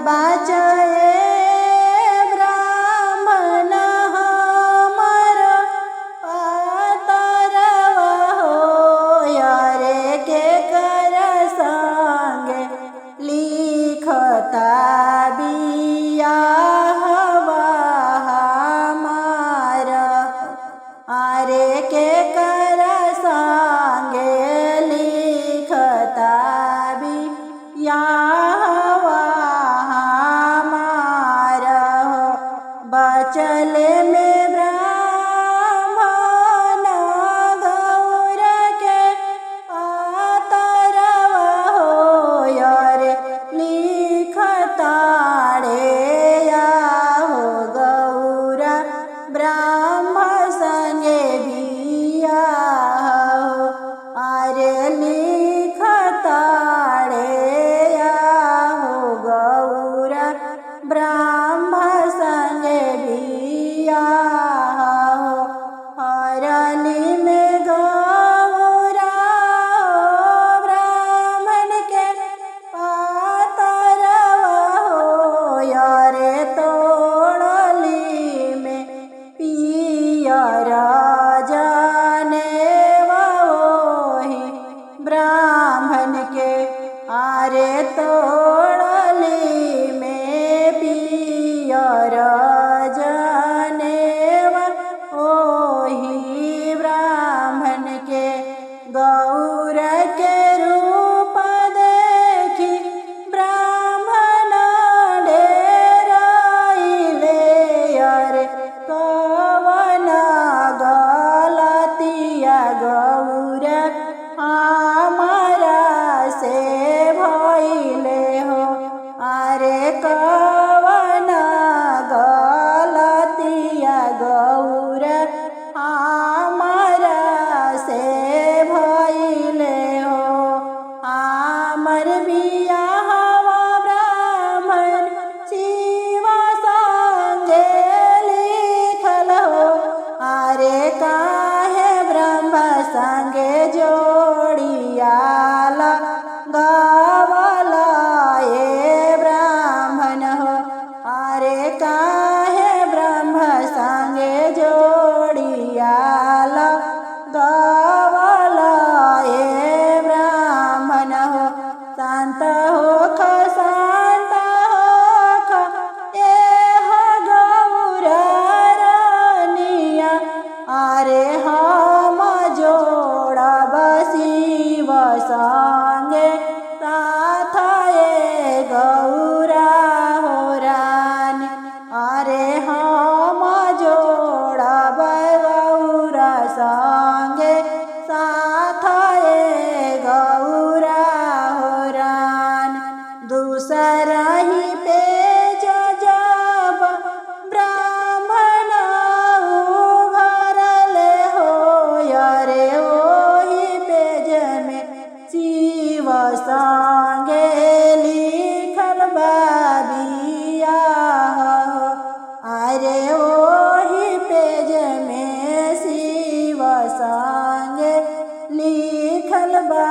बाच ए ब्राह्मण हमर पातरवा होय रे के कर संगे लिखता बियाहवा हमार आरे के कर संगे लिखता बियाहवा हमार बचले में ब्राह्मण गौर के पातरवा होय रे लिखता रे हो गौरा ब्राह्मण संगे बियाह आरे लिखता रे हो गौरा ब्राह्मण संगे बियाह हरली में गौरा ब्राह्मण के पातरवा होय रे तोड़ली में पियर जनेवा ओहि ब्राह्मण के आरे तोड़ली में पियर जनेवा ओहि ब्राह्मण के गौर के रूप देखी ब्राह्मण डेराइले अरे कवन गलतिया गौर हमारा से भइले हो आरे कवन गलतिया गौर हमारा से भइले हो हमर बियाहवा ब्राह्मण शिव संगे लिखल हो आरे काहे ब्रह्म संगे जोड़ियाल गवला ए ब्राह्मण हो आरे काहे ब्रह्म संगे जोड़ियाल गवला ए ब्राह्मण हो शांत होख शांत होख ए हो गौर रानिया आरे हम जोड़ब शिव संगे साथ ए गौरा हो रानी आरे हम जोड़ब गौरा संगे साथ ए गौरा हो रानी दूसरा ही पेज जब ब्राह्मण उघरले होय रे ओहि पेज में शिव संगे लिखल बा बियाह आरे ओहि पेज में शिव संगे लिखल बा